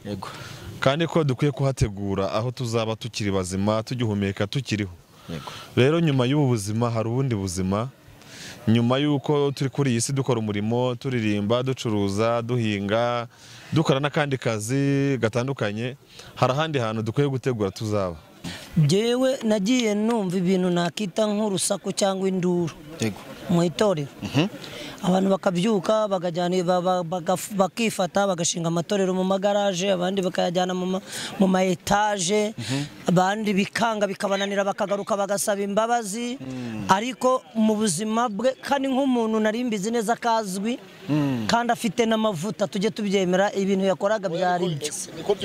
yego kandi ko dukwiye kuhategura aho tuzaba tukiri bazima tugihumeka tukiriho. yego Rero nyuma y'ubu buzima hari ubundi buzima, nyuma y'uko turi kuri iyi si dukora umurimo, turirimba, ducuruza, duhinga, dukora n'akandi kazi gatandukanye, hari ahandi hantu dukwiye gutegura tuzaba. Jewe nagiye numva ibintu nakita nk'urusaku cyangwa induru yego mu itorero. Abantu bakabyuka bakifata bagashinga amatorero mu magaraje, abandi bakayajyana mu ma etage, abandi bikanga bikabananira bakagaruka bagasaba imbabazi. Ariko mu buzima bwe kandi nk'umuntu narimbizi neza kazwi kandi afite n'amavuta, tujye tubyemera ibintu yakoraga byari byo.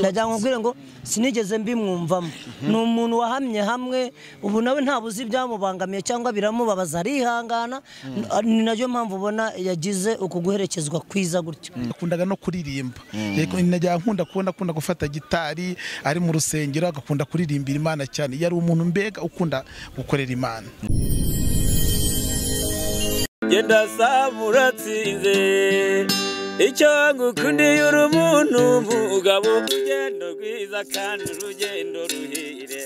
Najya nkubwire ngo sinigeze mbimwumvamo, ni umuntu wahamye hamwe, ubu nawe ntabuzi byamubangamiye cyangwa biramubabaza, arihangana. Ni nayo mpamvu ubona yagize ukuguherekezwa kwiza gutyo. Akundaga no kuririmba, najya akunda gufata gitari ari mu rusengero, agakunda kuririmbira Imana cyane. Yari umuntu mbega ukunda gukorera Imana. Genda samuratsinze icyo ngukundiye uri umuntu mugabo, urugendo rwiza kandi urugendo ruhire.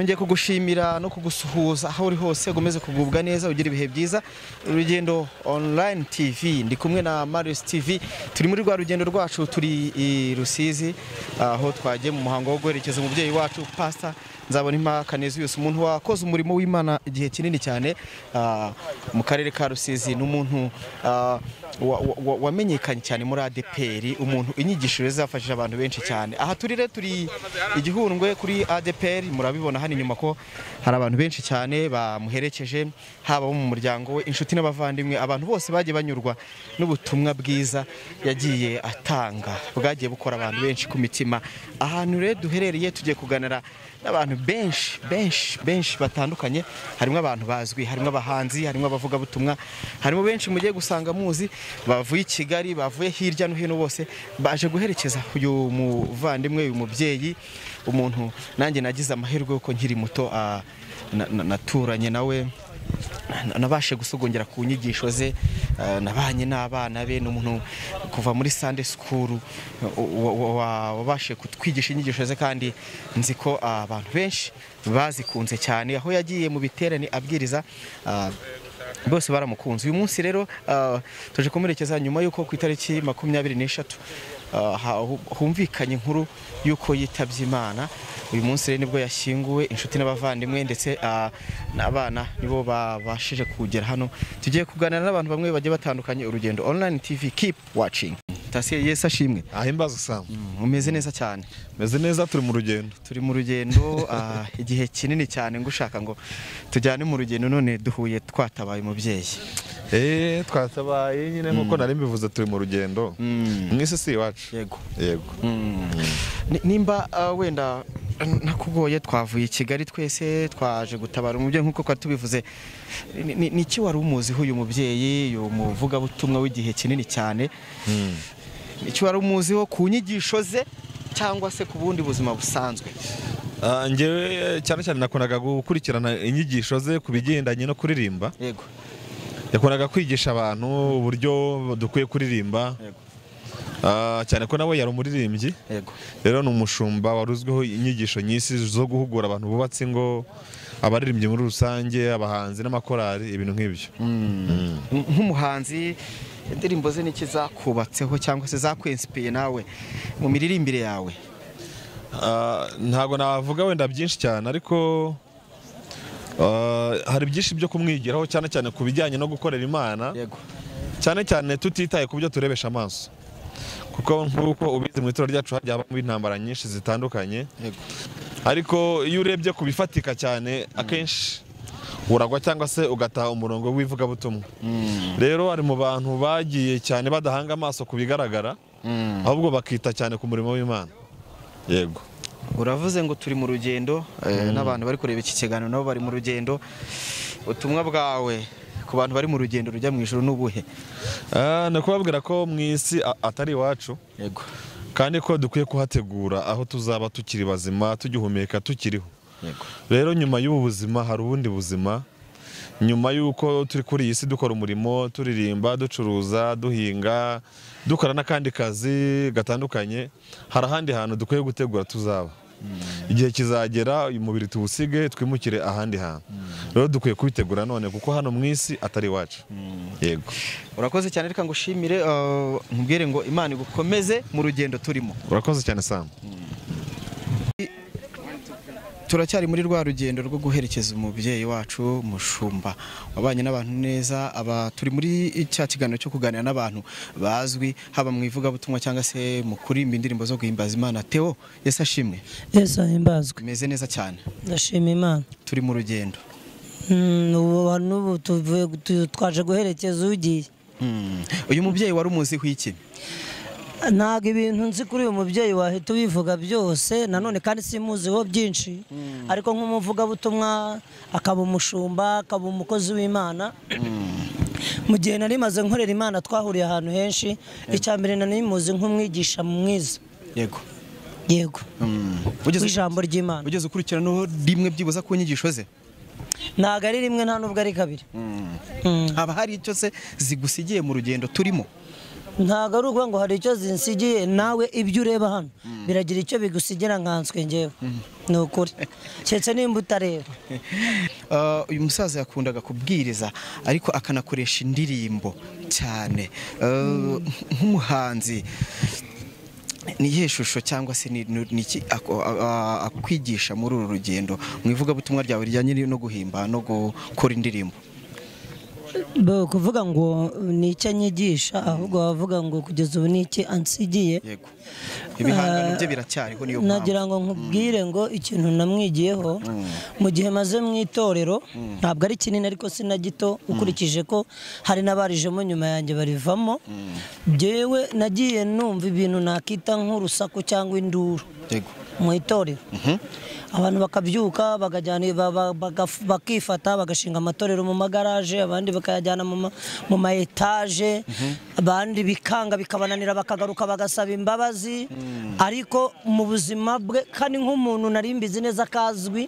Ngiye kugushimira no kugusuhuza aho uri hose, gomeze kugubwa neza, ugira ibihe byiza. Urugendo online TV, ndi kumwe na Bararize TV, turi muri rwa rugendo rwacu, turi i Rusizi, aho twagiye mu muhango wo guherekeza umubyeyi wacu Pastor Nzabonimpa Canisius, umuntu wakoze umurimo w'Imana igihe kinini cyane mu karere ka Rusizi, n'umuntu wamenyekanye cyane muri ADPR, umuntu inyigisho zafashije abantu benshi cyane. Aha turi igihundwe kuri ADPR, murabibona hano inyuma ko hari abantu benshi cyane bamuherekeje, haba mu muryango we, inshuti n'abavandimwe, abantu bose bagiye banyurwa n'ubutumwa bwiza yagiye atanga, bwagiye bukora abantu benshi ku mitima. Ahantu rero duherereye tugiye kuganira n'abantu benshi batandukanye, harimo abantu bazwi, harimo abahanzi, harimo abavuga butumwa, harimo benshi mugiye gusanga muzi, bavuye i Kigali, bavuye hirya no hino, bose baje guherekeza uyu muvandimwe, uyu mubyeyi, umuntu nanjye nagize amahirwe yuko nkiri muto naturanye nawe, nabashe gusogongera ku nyigisho ze, nabanye n'abana be, n'umuntu kuva muri Sunday school wabashe kutwigisha inyigisho ze, kandi nzi ko abantu benshi bazikunze cyane. Aho yagiye mu biterane abwiriza, bose baramukunze. Uyu munsi rero tuje kumurekeza nyuma yuko ku itariki 23 humvikanye inkuru yuko yitabye Imana. Uyu munsi rero nibwo yashyinguwe, inshuti n'abavandimwe ndetse n'abana nibo babashije kugera hano. Tugiye kuganira n'abantu bamwe bagiye batandukanye. Urugendo online TV, keep watching. Tasiye Yesu ashimwe. Ahimbaza Sam. Umeze neza cyane. Meze neza, turi mu rugendo. Turi mu rugendo igihe kinini cyane, ngushaka ngo tujyane mu rugendo, none duhuye twatabaye umubyeyi. Twatabaye nyine nkuko nari mbivuze, turi mu rugendo. Mwese si iwacu. Yego. Yego. Nimba wenda nakugoye, twavuye i Kigali twese twaje gutabara umubyeyi nkuko kwa tubivuze, niki wari umuziho uyu mubyeyi, uyu muvuga butumwa w'igihe kinini cyane? Niki wari umuziho ku nyigisho ze cyangwa se ku bundi buzima busanzwe? Ngewe cyane nakonaga gukurikirana inyigisho ze ku bigendanye no kuririmba. Yego. Yakoraga kwigisha abantu uburyo dukwiye kuririmba. Yego. Cyane ko nawe yari umuririmbyi. Yego. Rero ni umushumba waruzweho inyigisho nyinshi zo guhugura abantu bubatse ngo, abaririmbyi muri rusange, abahanzi n'amakorari, ibintu nk'ibyo. Nk'umuhanzi, indirimbo ze niki zakubatseho cyangwa se zakwensipiye nawe mu miririmbire yawe? Ntago navuga wenda byinshi cyane, ariko hari byinshi byo kumwigiraho, cyane ku bijyanye no gukorera Imana. Yego. Cyane tutitaye ku byo turebesha amaso, kuko nk'uko ubizi mu itorero ryacu hajya habamo intambara nyinshi zitandukanye. Yego. Ariko iyo urebye ku bifatika cyane, akenshi uragwa cyangwa se ugataha umurongo w'ivugabutumwa. Rero ari mu bantu bagiye cyane badahanga amaso ku bigaragara, ahubwo bakita cyane ku murimo w'Imana. Yego. Uravuze ngo turi mu rugendo, n'abantu bari kureba iki kiganiro nabo bari mu rugendo. Ubutumwa bwawe ku bantu bari mu rugendo rujya mu ijuru n'ubuhe? Nakubabwira ko mu isi atari iwacu. Yego. Kandi ko dukwiye kuhategura aho tuzaba tukiri bazima, tugihumeka tukiriho. Yego. Rero nyuma y'ubu buzima hari ubundi buzima, nyuma y'uko turi kuri iyi si dukora umurimo turirimba ducuruza duhinga dukora n'akandi kazi gatandukanye hari ahandi hantu dukwiye gutegura tuzaba igihe kizagera uyu mubiri tuwusige twimukire ahandi hantu rero dukwiye kubitegura none kuko hano mu isi atari iwacu yego urakoze cyane reka ngushimire nkubwire ngo Imana igukomeze mu rugendo turimo urakoze cyane Sam turacyari muri rwa rugendo rwo guherekeza umubyeyi wacu mushumba wabanye n'abantu neza turi muri cya kiganiro cyo kuganira n'abantu bazwi haba mu ivugabutumwa cyangwa se mu kuririmba indirimbo zo guhimbaza Imana Theo Yesu ashimwe Yesu ahimbazwe meze neza cyane ndashima Imana turi mu rugendo n'ubu twaje guherekeza ugiye uyu mubyeyi wari umuziho iki ntabwo ibintu nzi kuri uyu mubyeyi wahita ubivuga byose nanone kandi simuziho byinshi ariko nk'umuvugabutumwa akaba umushumba akaba umukozi w'Imana mu gihe nari maze nkorera Imana twahuriye ahantu henshi icya mbere nari muzi nk'umwigisha mwiza yego w'ijambo ry'Imana ugeze ukurikirana rimwe byibuza ku nyigisho ze ntabwo ari rimwe nta nubwo ari kabiri haba hari icyo se zigusigiye mu rugendo turimo ntabwo ari ukuvuga ngo hari icyo zinsigiye nawe ibyo ureba hano biragira icyo bigusigira nkanswe ngewe ni ukuri keretse nimba utareba uyu musaza yakundaga kubwiriza ariko akanakoresha indirimbo cyane nk'umuhanzi ni iyihe shusho cyangwa se ni iki akwigisha muri uru rugendo mu ivugabutumwa ryawe rijyanye no guhimba no gukora indirimbo kuvuga ngo ni icyo anyigisha ahubwo bavuga ngo kugeza ubu ni iki ansigiye ibihangano bye biracyariho niyo mpamvu nagira ngo nkubwire ngo ikintu namwigiyeho mu gihe maze mu itorero ntabwo ari kinini ariko si na gito ukurikije ko hari n'abarijemo nyuma yanjye barivamo byewe nagiye numva ibintu nakita nk'urusaku cyangwa induru mu itorero abantu bakabyuka bakifata bagashinga amatorero mu magaraje abandi bakayajyana mu ma etaje abandi bikanga bikabananira bakagaruka bagasaba imbabazi ariko mu buzima bwe kandi nk'umuntu nari mbizi neza kazwi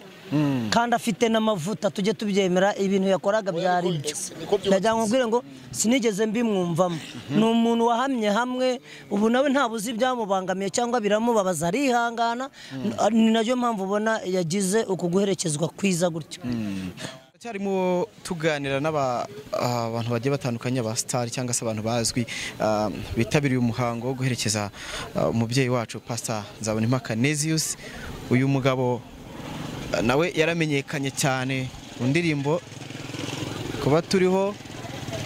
kandi afite n'amavuta tujye tubyemera ibintu yakoraga byari byo ndagira ngo mbwire ngo sinigeze mbimwumvamo ni umuntu wahamye hamwe ubu nawe ntabuzi ibyamubangamiye cyangwa biramubabaza arihangana ni nayo mpamvu ubona yagize ukuguherekezwa kwiza gutyo cyarimo tuganira n'abantu bagiye batandukanye ba star cyangwa se abantu bazwi bitabiriye umuhango wo guherekeza umubyeyi wacu Pastor Nzabonimpa Canisius uyu mugabo nawe yaramenyekanye cyane mu ndirimbo kuba turiho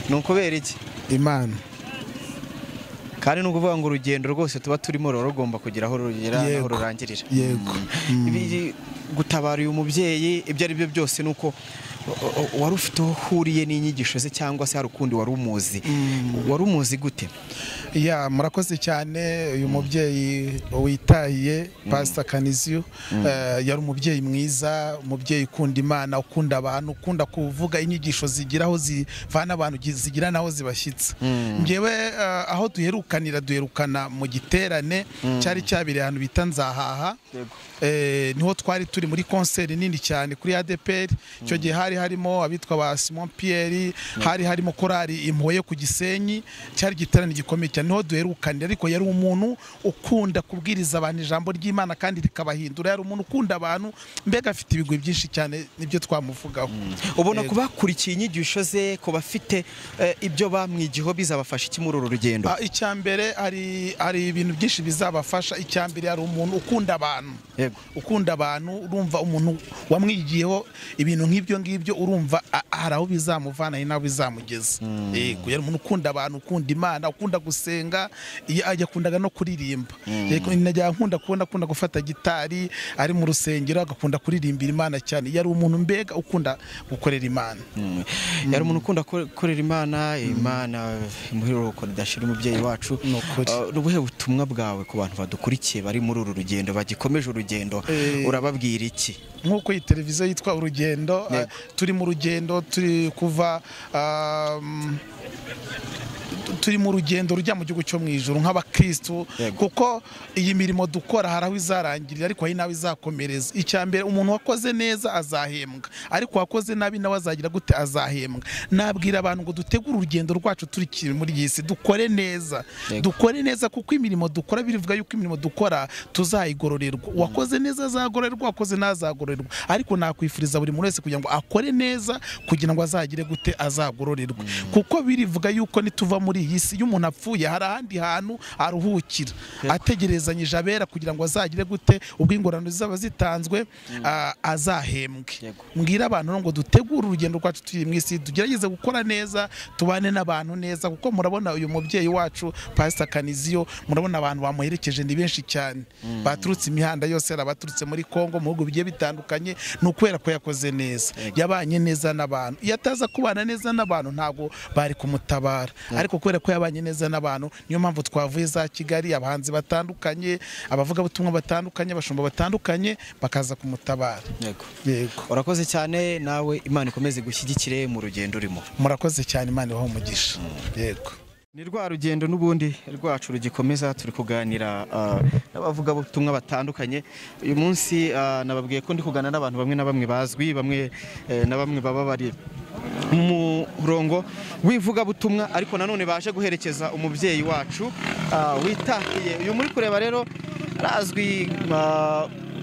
ni ukubera iki Imana kandi ni ukuvuga ngo urugendo rwose tuba turimo rugomba kugira aho rugera aho rurangirira yego gutabara uyu mubyeyi ibyo ari byo byose nuko wari ufite aho uhuriye n'inyigisho ze cyangwa se hari ukundi wari umuzi gute murakoze cyane uyu muvyeyi witahiye Pastor Canisius yari umuvyeyi mwiza umuvyeyi ukunda Imana ukunda abantu ukunda kuvuga inyigisho zigiraho zivana abantu zigira naho zibashyitsa ngewe aho duherukana mu giterane cyari cyabire ahantu bita Nzahaha niho twari turi muri concert nini cyane kuri ADPR cyo gihe hari harimo abitwa ba Simon Pierre hari harimo korali impoye ku Gisenyi cyari giterane gikomeye cyane niho duherukanira ariko yari umuntu ukunda kubwiriza abantu ijambo ry'Imana kandi rikabahindura yari umuntu ukunda abantu mbega afite ibigwi byinshi cyane nibyo twamuvugaho ubona kubakurikiye inyigisho ze ko bafite ibyo bamwigiho bizabafasha iki muri uru rugendo icyambere hari ibintu byinshi bizabafasha icyambere ari umuntu ukunda abantu ukunda abantu urumva umuntu wamwigiyeho ibintu nk'ibyo ngibyo urumva hari aho bizamuvana n'aho bizamugeza yego yari umuntu ukunda abantu ukunda Imana ukunda gusenga akundaga no kuririmba yego najya akunda gufata gitari ari mu rusengero agakunda kuririmbira Imana cyane yari umuntu mbega ukunda gukorera Imana yari umuntu ukunda gukorera Imana muheruko ridashira umubyeyi wacu n'ubuhe butumwa bwawe ku bantu badukurikiye bari muri uru rugendo bagikomeje urugendo urababwira iki nk'uko iyi televiziyo yitwa Urugendo turi mu rugendo turi kuva turi mu rugendo rujya mu gihugu cyo mu ijuru nk'abakristo, kuko iyi mirimo dukora hari aho izarangirira ariko hari nawe izakomereza. Icyambere, umuntu wakoze neza azahembwa, ariko wakoze nabi nawe azagira gute? Azahembwa. Nabwira abantu ngo dutegure urugendo rwacu turi muri iyi si, dukore neza, dukore neza, kuko imirimo dukora birivuga yuko imirimo dukora tuzayigororerwa. Wakoze neza azagororerwa, wakoze nazagororerwa, ariko nakwifuriza buri muntu wese kugira ngo akore neza kugira ngo azagire gute? Azagororerwa. Kuko birivuga yuko nituva muri iyi si, iyo umuntu apfuye hari ahandi hantu aruhukira ategerezanyije abera kugira ngo azagire gute? Ubwo ingorano zizaba zitanzwe azahembwe. Mbwira abantu ngo dutegure urugendo rwacu turi mu isi, tugerageze gukora neza, tubane n'abantu neza, kuko murabona uyu mubyeyi wacu Pastor Canisius, murabona abantu bamuherekeje ni benshi cyane, baturutse imihanda yose, abaturutse muri Kongo, mu bihugu bigiye bitandukanye. Ni ukubera ko yakoze neza, yabanye neza n'abantu. Iyo ataza kubana neza n'abantu ntabwo bari kumutabara, ariko kubera ko yabanye neza n'abantu niyo mpamvu twavuye za Kigali, abahanzi batandukanye, abavuga butumwa batandukanye, abashumba batandukanye bakaza kumutabara. Yego, urakoze cyane, nawe Imana ikomeze gushyigikire mu rugendo urimo. Murakoze cyane, Imana ibahe umugisha. Yego, ni rwa rugendo n'ubundi rwacu rugikomeza, turi kuganira n'abavuga butumwa batandukanye. Uyu munsi nababwiye ko ndi kuganira n'abantu bamwe na bamwe bazwi, bamwe na bamwe baba bari mu murongo wivuga butumwa, ariko nanone baje guherekeza umubyeyi wacu witahiye. Uyu muri kureba rero arazwi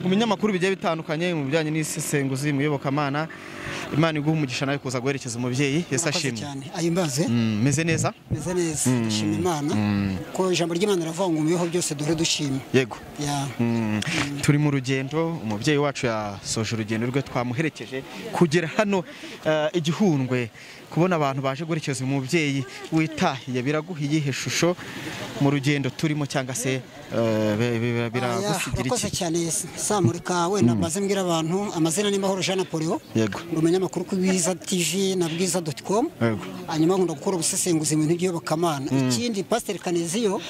mu binyamakuru bigiye bitandukanye mu bijyanye n'isesenguzi mu iyobokamana. Imana iguha umugisha nawe kuza guherekeza umubyeyi. Yesu ashimwe cyane. Ayimbaze. Meze neza? Meze neza. Dushima Imana ko ijambo ry'Imana ravuga ngo mubiho byose duhere dushima. Yego. Turi mu rugendo, umubyeyi wacu yasoje urugendo rwe, twamuherekeje kugera hano igihundwe. Kubona abantu baje guherekeza umubyeyi witahiye biraguhiye ihe shusho mu rugendo turimo, cyangwa se biragusigira iki? Urakoze cyane Samurika, wenda maze mbwira abantu amazina ni Mahoro Jean Napoleon. Yego. Ndumenya Makuru ku Bwiza TV na bwiza.com. Hanyuma nkunda gukora ubusesenguzi mu bintu by'iyobokamana. Ikindi Pastor Canisius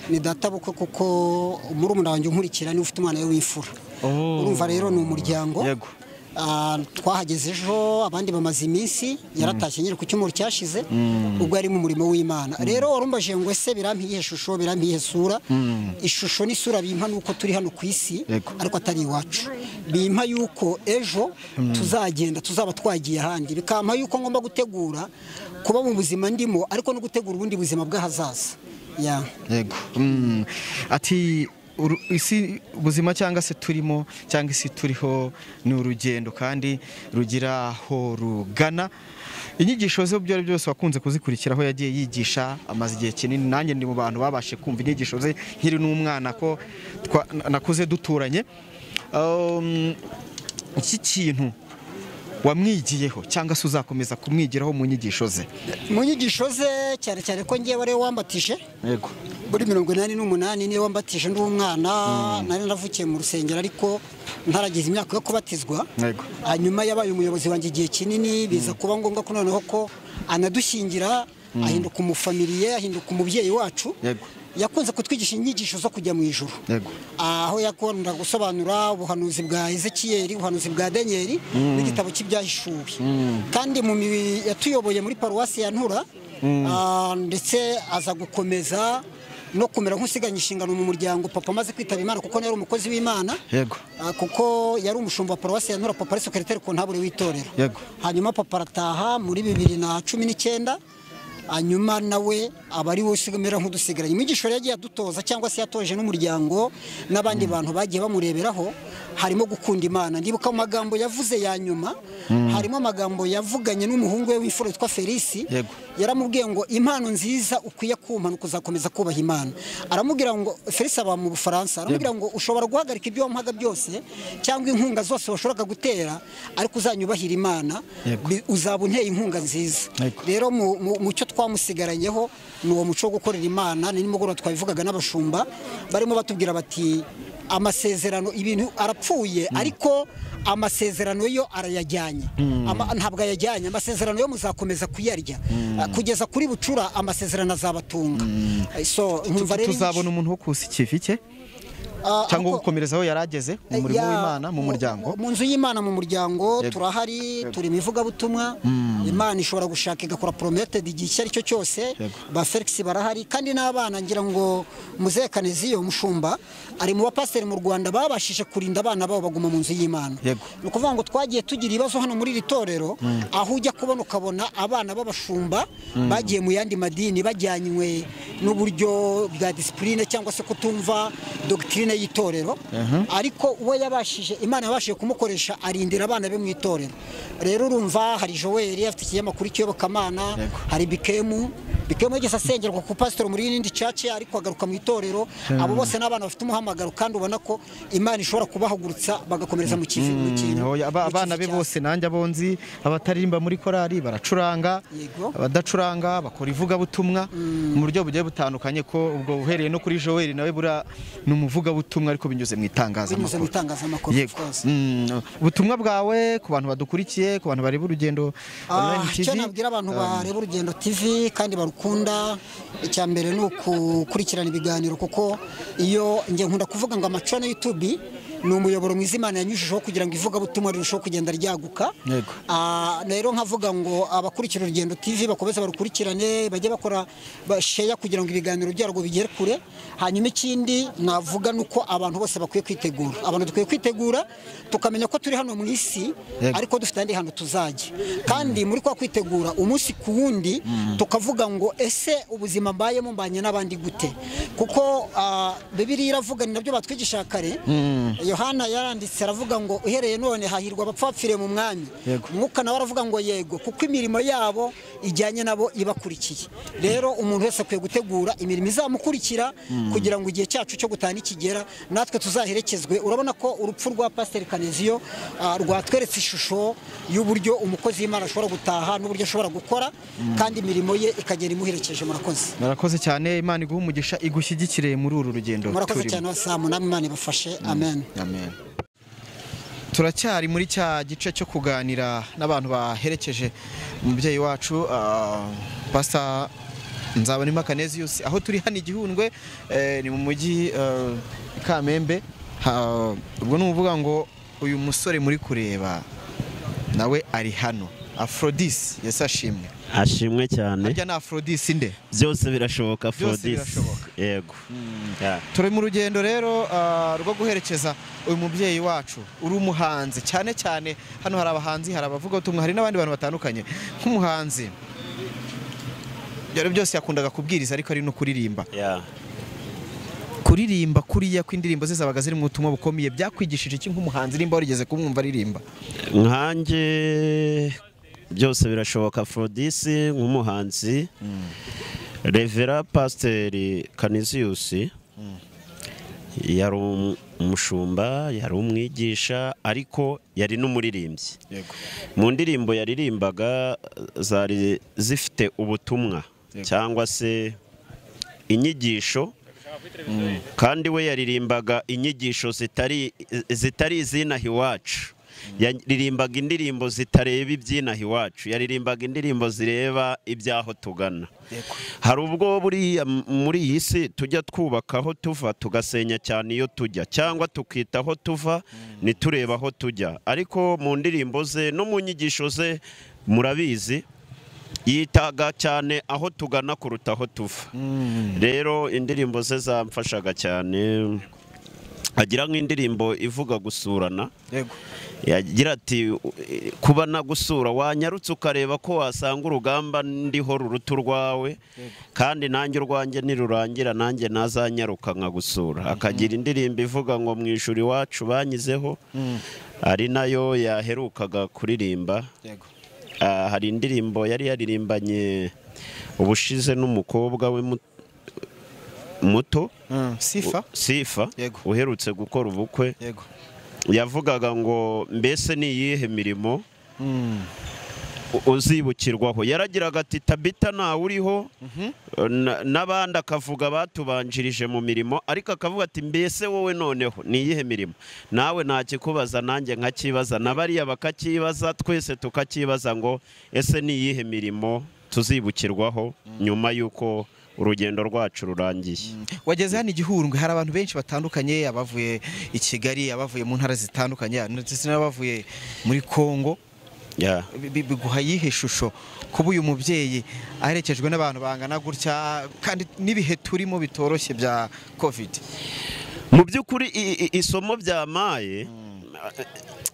ni data bukwe, kuko murumuna wanjye unkurikira ni ufite umwana we w'imfura. Urumva rero ni umuryango. Yego. Twahageze ejo, abandi bamaze iminsi, yaratashye nyiri ku cyumweru cyashize, ubwo ari mu murimo w'Imana. Rero warumbaje ngo ese birampiye shusho, birampiye sura. Ishusho n'isura bimpa nuko turi hano ku isi, ariko atari iwacu. Bimpa yuko ejo tuzagenda, tuzaba twagiye ahandi. Bikampa yuko ngomba gutegura kuba mu buzima ndimo, ariko no gutegura ubundi buzima bw'ahazaza. Yego. Ati isi ubuzima cyangwa se turimo, cyangwa isi turiho ni urugendo kandi rugira aho rugana. Inyigisho ze byo byose wakunze kuzikurikiraho yagiye yigisha, amaze igihe kinini. Nanjye ndi mu bantu babashe kumva inyigisho ze nkiri n'umwana, ko nakuze duturanye. Iki kintu wamwigiyeho cyangwa se uzakomeza kumwigiraho mu nyigisho ze? Mu nyigisho ze cyane cyane ko ngiye wari wambatije. Yego. Muri 88 niwe wambatije ndi umwana, nari navukiye mu rusengero ariko ntaragize imyaka yo kubatizwa. Yego. Hanyuma yabaye umuyobozi wanjye igihe kinini, biza kuba ngombwa ko noneho ko anadushingira, ahinduka umufamiliye, ahinduka umubyeyi wacu. Yego. Yakunze kutwigisha inyigisho zo kujya mu ijuru. Yego. Aho yakunda gusobanura ubuhanuzi bwa Ezekiyeli, ubuhanuzi bwa Danieli n'igitabo cy'ibyahishuwe. Kandi mu yatuyoboye muri paruwasi ya Ntura, ndetse aza gukomeza no kumera nk'usiganya inshingano mu muryango papa amaze kwitaba Imana, kuko yari umukozi w'Imana. Yego. Kuko yari umushumba wa paruwasi ya Ntura, papa ari sekretari ku ntabure w'itorero. Yego. Hanyuma papa arataha muri 2019. Hanyuma nawe abari we usigamera nk'udusigaranye. Imigisho yagiye adutoza cyangwa se yatoje n'umuryango n'abandi bantu bagiye bamureberaho, harimo gukunda Imana. Ndibuka amagambo yavuze ya nyuma, harimo amagambo yavuganye n'umuhungu we w'imfura witwa Felisi. Yaramubwiye ngo impano nziza ukwiye kumpa kuzakomeza kubaha Imana. Aramubwira ngo Felisi aba mu Bufaransa, aramubwira ngo ushobora guhagarika ibyo wampaga byose cyangwa inkunga zose washoboraga gutera, ariko uzanyubahira Imana, uzaba unteye inkunga nziza. Rero mu cyo twamusigaranyeho ni uwo muco wo gukorera Imana. Ni nimugoroba twabivugaga n'abashumba barimo batubwira bati amasezerano ibintu arapfuye, ariko amasezerano yo arayajyanye. Ntabwo ayajyanye, amasezerano yo muzakomeza kuyarya kugeza kuri bucura, amasezerano azabatunga. So nkumva rero tuzabona umuntu wo kusa ikivi cye. cyangwa gukomereza aho yarageze mu murimo w'Imana mu muryango mu nzu y'Imana mu muryango turahari turi imivugabutumwa Imana ishobora gushaka igakora promoted igihe icyo ari cyo cyose ba Felix barahari kandi n'abana ngira ngo Muzehe Canisius umushumba ari mu bapasiteri mu Rwanda babashije kurinda abana babo baguma mu nzu y'Imana ni ukuvuga ngo twagiye tugira ibibazo hano muri iri torero aho ujya kubona ukabona abana b'abashumba bagiye mu yandi madini bajyanywe n'uburyo bwa discipline cyangwa se kutumva doctrine y'itorero ariko we yabashije Imana yabashije kumukoresha arindira abana be mu itorero rero urumva hari Joel afite ikinyamakuru cy'Iyobokamana hari Bikemu yageze asengerwa ku pastor muri indi church ariko agaruka mu itorero abo bose n'abana bafite umuhamagaro kandi ubona ko Imana ishobora kubahagurutsa bagakomereza mu kintu abana be bose nanjye abonzi abatarimba muri korali baracuranga abadacuranga bakora ivugabutumwa mu buryo bugiye butandukanye ko ubwo uhereye no kuri Joel nawe bura n'umuvugabutumwa ariko binyuze mu itangazamakuru ubutumwa bwawe ku bantu badukurikiye ku bantu bareba urugendo online TV cyo nabwira abantu bareba urugendo TV kandi barukunda icya mbere ni ukukurikirana ibiganiro kuko iyo nge nkunda kuvuga ngo amacana YouTube ni umuyoboro mwiza Imana yanyujijeho kugira ngo ivugabutumwa rirusheho kugenda ryaguka rero nkavuga ngo abakurikira urugendo TV bakomeze barukurikirane bajye bakora share kugira ngo ibiganiro byarwo bigere kure hanyuma ikindi navuga nuko abantu bose bakwiye kwitegura abantu dukwiye kwitegura tukamenya ko turi hano mu isi ariko dufite andi hantu tuzajya kandi muri kwa kwitegura umunsi ku wundi tukavuga ngo ese ubuzima mbayemo mbanye n'abandi gute kuko Bibiliya iravuga ni nabyo batwigisha kare Yohana yaranditse aravuga ngo uhereye none hahirwa abapfapfire mu mwami umwuka nawe aravuga ngo yego kuko imirimo yabo ijyanye nabo ibakurikiye rero umuntu wese akwiye gutegura imirimo izamukurikira kugira ngo igihe cyacu cyo gutana ikigera natwe tuzaherekezwe urabona ko urupfu rwa Pastor Canisius rwatweretse ishusho y'uburyo umukozi w'Imana ashobora gutaha n'uburyo ashobora gukora kandi imirimo ye ikagera imuherekeje murakoze cyane Imana iguha umugisha igushyigikire muri uru rugendo murakoze cyane wasamu namwe Imana ibafashe amen turacyari muri cya gice cyo kuganira n'abantu baherekeje umubyeyi wacu Pastor Nzabonimpa Canisius aho turi hano igihundwe ni mu mujyi Kamembe ubwo nuvuga ngo uyu musore muri kureba nawe ari hano Aphrodis yesashimwe ashimwe cyane ajya na Aphrodis nde byose birashoboka Aphrodis yego turi mu rugendo rero rwo guherekeza uyu mubyeyi wacu uri umuhanzi cyane cyane hano hari abahanzi hari abavugabutumwa hari n'abandi bantu batandukanye nk'umuhanzi byose yakundaga kubwiriza ariko ari no kuririmba kuririmba kuriya kw'indirimbo ze zabaga ziri mu butumwa bukomeye byakwigishije iki nk'umuhanzi nimba warigeze kumwumva aririmba nkanjye byose birashoboka Aphrodis nk'umuhanzi Revera Pastor Canisius yari umushumba yari umwigisha ariko yari n'umuririmbyi mu ndirimbo yaririmbaga zari zifite ubutumwa cyangwa se inyigisho kandi we yaririmbaga inyigisho zitari izinaha iwacu yaririmbaga indirimbo zitareba ibyinaha iwacu yaririmbaga indirimbo zireba ibyaho tugana hari ubwo buriya muri iyi si tujya twubaka aho tuva tugasenya cyane iyo tujya cyangwa tukita aho tuva nitureba aho tujya ariko mu ndirimbo ze no mu nyigisho ze murabizi yitaga cyane aho tugana kuruta aho tuva rero indirimbo ze zamfashaga cyane agira nk'indirimbo ivuga gusurana yagira ati kuba nagusura wanyarutse ukareba ko wasanga urugamba ndiho ruruta urwawe kandi nanjye urwanjye nirurangira nanjye nazanyaruka nkagusura akagira indirimbo ivuga ngo mu ijuru iwacu banyizeho ari nayo yaherukaga kuririmba hari indirimbo yari yaririmbanye ubushize n'umukobwa we muto Sifa uherutse gukora ubukwe yavugaga ngo mbese ni iyihe mirimo uzibukirwaho yaragiraga ati Tabita nawe uriho n'abandi akavuga batubanjirije mu mirimo ariko akavuga ati mbese wowe noneho ni iyihe mirimo nawe ntakikubaza nanjye nkakibaza n'abariya bakakibaza twese tukakibaza ngo ese ni iyihe mirimo tuzibukirwaho nyuma y'uko urugendo rwacu rurangiye. wageze hano igihundwe, hari abantu benshi batandukanye, abavuye i Kigali, abavuye mu ntara zitandukanye, ndetse n'abavuye muri Kongo. Biguha yihe shusho kuba uyu mubyeyi aherekejwe n'abantu bangana gutya kandi n'ibihe turimo bitoroshye bya covid? Mu by'ukuri isomo byamaye,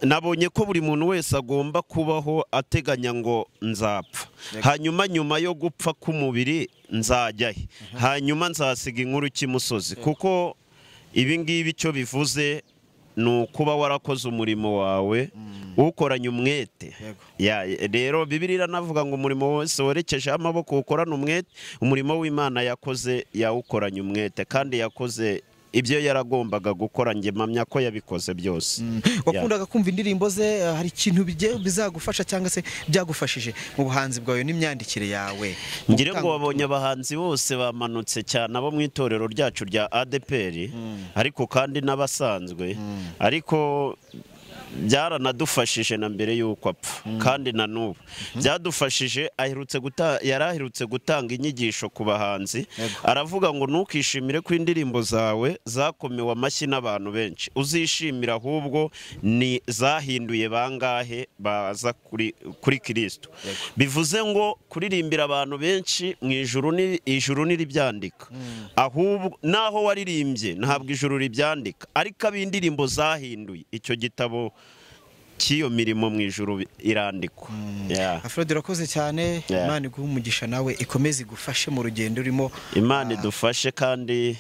nabonye ko buri muntu wese agomba kubaho ateganya ngo nzapfa, hanyuma nyuma yo gupfa k'umubiri nzajyahe, hanyuma nzasiga inkuru cy'imusozi, kuko ibi ngibi icyo bivuze ni ukuba warakoze umurimo wawe ukoranye umwete. Rero Bibiliya iranavuga ngo umurimo wese werekejeho amaboko ukorana umwete, umurimo w'Imana yakoze yawukoranye umwete, kandi yakoze ibyo yaragombaga gukora. Njye mpamya ko yabikoze byose. Wakundaga kumva indirimbo ze, hari ikintu bizagufasha cyangwa se byagufashije mu buhanzi bwawe n'imyandikire yawe? Ngire ngo wabonye abahanzi bose bamanutse cyane abo mu itorero ryacu rya ADPR, ariko kandi n'abasanzwe, ariko byaranadufashije na mbere y'uko apfa, kandi na n'ubu byadufashije. Yaraherutse gutanga inyigisho ku bahanzi, aravuga ngo ntukishimire ko indirimbo zawe zakomewe amashyi n'abantu benshi, uzishimira ahubwo ni zahinduye bangahe baza kuri Kristo. Bivuze ngo kuririmbira abantu benshi mu ijuru niribyandika, ahubwo naho waririmbye ntabwo ijuru ribyandika, ariko ab'indirimbo zahinduye icyo gitabo cy'iyo mirimo mu ijuru irandikwa. Afrod, urakoze cyane. Imana iguhe umugisha, nawe ikomeze igufashe mu rugendo urimo. Imana idufashe, kandi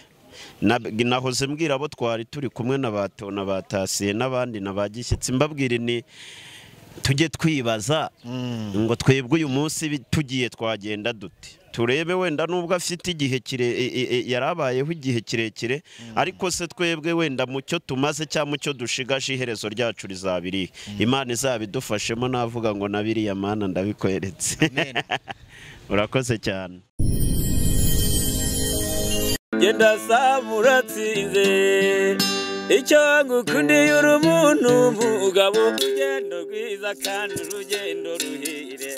nahoze mbwira abo twari turi kumwe na batona batasiye n'abandi nabagishyitsi, mbabwire ni tujye twibaza ngo twebwe uyu munsi tugiye twagenda dute, turebe wenda nubwo afite igihe yarabayeho igihe kirekire, ariko se twebwe wenda mu cyo tumaze cyangwa mu cyo dushigaje iherezo ryacu rizabiri. Imana izabidufashemo, navuga ngo na biriya Mana ndabikweretse. Urakoze cyane. Genda samura tsinze icyo ngukundiye uri umuntu mugabo, urugendo rwiza kandi urugendo ruhire.